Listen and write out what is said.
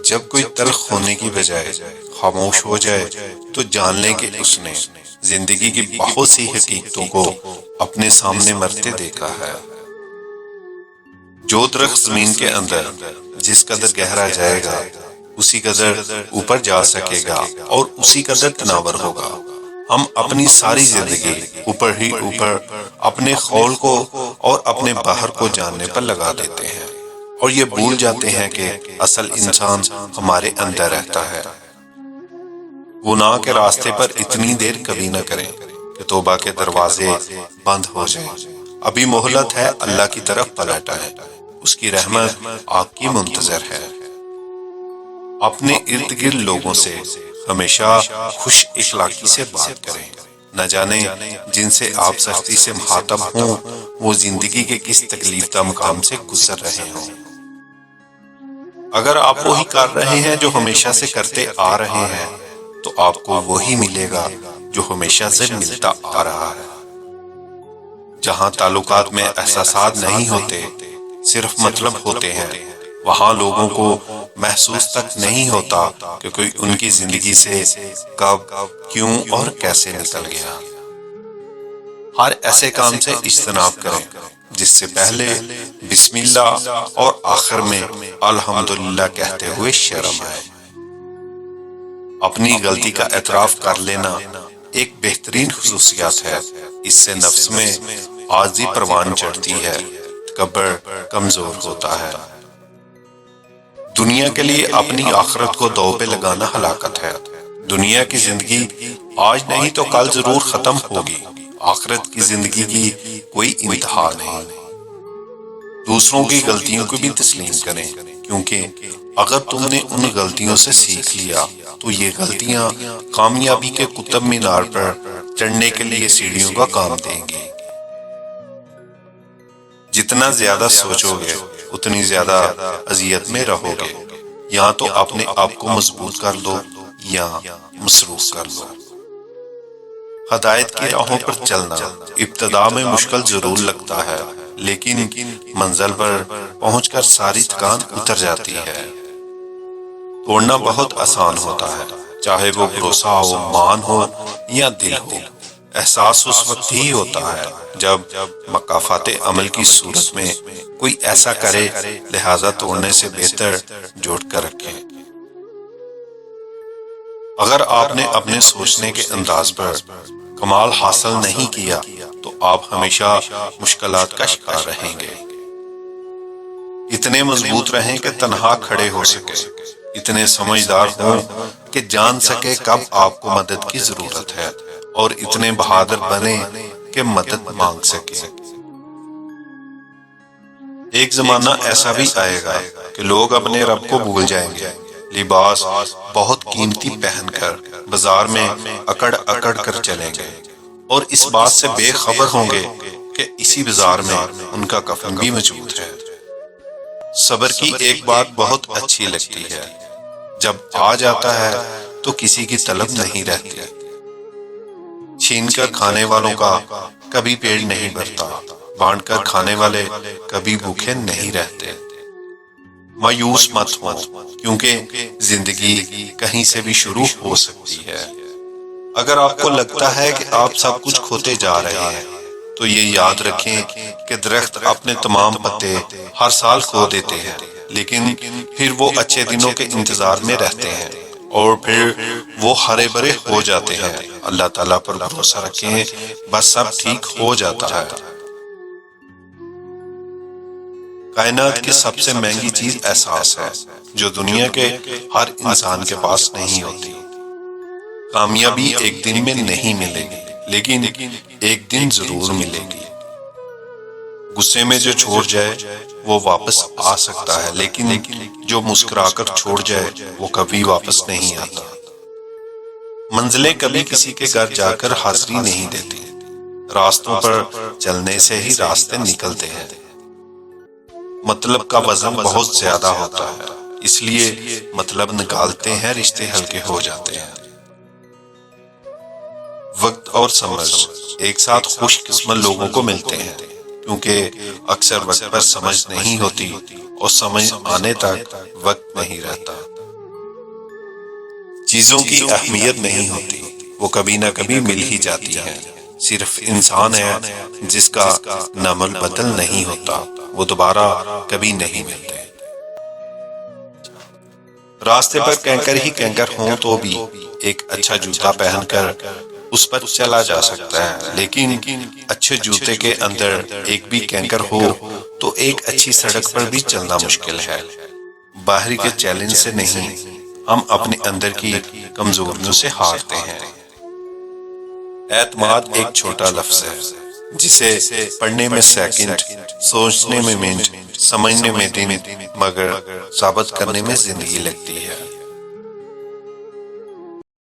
جب کوئی تلخ ہونے کی بجائے خاموش ہو جائے تو جان لیں کہ اس نے زندگی کی بہت سی حقیقتوں کو اپنے سامنے مرتے دیکھا ہے۔ جو درخت زمین کے اندر جس قدر گہرا جائے گا اسی قدر اوپر جا سکے گا اور اسی قدر تناور ہوگا۔ ہم اپنی ساری زندگی اوپر ہی اوپر اپنے خول کو اور اپنے باہر کو جاننے پر لگا دیتے ہیں اور یہ بھول جاتے ہیں کہ اصل انسان ہمارے اندر رہتا ہے۔ گناہ کے راستے پر اتنی دیر کبھی نہ کریں کہ توبہ کے دروازے بند ہو جائیں۔ ابھی مہلت ہے، اللہ کی طرف پلٹ آئیں، اس کی رحمت آپ کی منتظر ہے۔ اپنے ارد گرد لوگوں سے ہمیشہ خوش اخلاقی سے بات کریں۔ نہ جانے جن سے آپ سختی سے مخاطب ہوں وہ زندگی کے کس تکلیف دہ مقام سے گزر رہے ہوں۔ اگر آپ وہی کر رہے ہیں جو ہمیشہ سے کرتے آ رہے ہیں تو آپ کو وہی ملے گا جو ہمیشہ سے ملتا آ رہا ہے۔ جہاں تعلقات میں احساسات نہیں ہوتے، صرف مطلب ہوتے ہیں، وہاں لوگوں کو محسوس تک نہیں ہوتا کہ کوئی ان کی زندگی سے کب، کیوں اور کیسے نکل گیا۔ ہر ایسے کام سے اجتناب کریں جس سے پہلے بسم اللہ اور آخر میں الحمدللہ کہتے ہوئے شرم آئے۔ اپنی غلطی کا اعتراف کر لینا ایک بہترین خصوصیت ہے، اس سے نفس میں عاجزی پروان چڑھتی ہے، تکبر کمزور ہوتا ہے۔ دنیا کے لیے اپنی آخرت کو دو پہ لگانا ہلاکت ہے۔ دنیا کی زندگی آج نہیں تو کل ضرور ختم ہوگی، آخرت کی زندگی کی کوئی انتہا نہیں۔ دوسروں کی غلطیوں کو بھی تسلیم کریں، کیونکہ اگر تم نے ان غلطیوں سے سیکھ لیا تو یہ غلطیاں کامیابی کے قطب مینار پر چڑھنے کے لیے سیڑھیوں کا کام دیں گی۔ جتنا زیادہ سوچو گے اتنی زیادہ اذیت میں رہو گے۔ یا تو اپنے آپ کو مضبوط کر لو یا مصروف کر لو۔ ہدایت کی راہوں پر چلنا ابتدا میں مشکل ضرور لگتا ہے، لیکن منزل پر پہنچ کر ساری تھکان اتر جاتی ہے۔ توڑنا بہت آسان ہوتا ہے، چاہے وہ بھروسہ ہو، مان ہو یا دل ہو۔ احساس اس وقت ہی ہوتا ہے جب مکافات عمل کی صورت میں کوئی ایسا کرے، لہذا توڑنے سے بہتر جوڑ کر رکھیں۔ اگر آپ نے اپنے سوچنے کے انداز پر کمال حاصل نہیں کیا تو آپ ہمیشہ مشکلات کا شکار رہیں گے۔ اتنے مضبوط رہیں کہ تنہا کھڑے ہو سکے، اتنے سمجھدار ہوں کہ جان سکے کب آپ کو مدد کی ضرورت ہے، اور اتنے بہادر بنے کہ مدد مانگ سکے۔ ایک زمانہ ایسا بھی آئے گا کہ لوگ اپنے رب کو بھول جائیں گے، لباس بہت قیمتی پہن کر بازار میں اکڑ اکڑ کر چلیں گے، اور اس بات سے بے خبر ہوں گے کہ اسی بازار میں ان کا کفن بھی موجود ہے۔ صبر کی ایک بات بہت اچھی لگتی ہے، جب آ جاتا ہے تو کسی کی طلب نہیں رہتی۔ چھین کر کھانے والوں کا کبھی پیٹ نہیں بھرتا، بانٹ کر کھانے والے کبھی بھوکے نہیں رہتے۔ مایوس مت ہو، کیونکہ زندگی کہیں سے بھی شروع ہو سکتی ہے۔ اگر آپ کو لگتا ہے کہ آپ سب کچھ کھوتے جا رہے ہیں تو یہ یاد رکھیں کہ درخت اپنے تمام پتے ہر سال کھو دیتے ہیں، لیکن پھر وہ اچھے دنوں کے انتظار میں رہتے ہیں اور پھر وہ ہرے بھرے ہو جاتے ہیں۔ اللہ تعالیٰ پر بھروسہ رکھیں، بس سب ٹھیک ہو جاتا ہے۔ کائنات کی سب سے مہنگی چیز احساس ہے، جو دنیا کے ہر انسان کے پاس نہیں ہوتی۔ کامیابی ایک دن میں نہیں ملے گی، لیکن ایک دن ضرور ملے گی۔ غصے میں جو چھوڑ جائے وہ واپس آ سکتا ہے، لیکن جو مسکرا کر چھوڑ جائے وہ کبھی واپس نہیں آتا۔ منزلیں کبھی کسی کے گھر جا کر حاضری نہیں دیتی، راستوں پر چلنے سے ہی راستے نکلتے ہیں۔ مطلب کا وزن بہت زیادہ ہوتا ہے، اس لیے مطلب نکالتے ہیں، رشتے ہلکے ہو جاتے ہیں۔ وقت اور سمجھ ایک ساتھ خوش قسمت لوگوں کو ملتے ہیں، کیونکہ اکثر وقت پر سمجھ نہیں ہوتی اور سمجھ آنے تک وقت نہیں رہتا۔ چیزوں کی اہمیت نہیں ہوتی، وہ کبھی نہ کبھی مل ہی جاتی ہیں۔ صرف انسان ہے جس کا نمل بدل نہیں ہوتا، وہ دوبارہ کبھی نہیں ملتے۔ راستے پر کینکر ہی کینکر ہوں تو بھی ایک اچھا جوتا پہن کر اس پر چلا جا سکتا ہے، لیکن اچھے جوتے کے اندر ایک بھی کینکر ہو تو ایک اچھی سڑک پر بھی چلنا مشکل ہے۔ باہری کے چیلنج سے نہیں، ہم اپنے اندر کی کمزوریوں سے ہارتے ہیں۔ اعتماد ایک چھوٹا لفظ ہے جسے پڑھنے میں سیکنڈ، سوچنے میں منٹ، سمجھنے میں دن، مگر ثابت کرنے میں زندگی لگتی ہے۔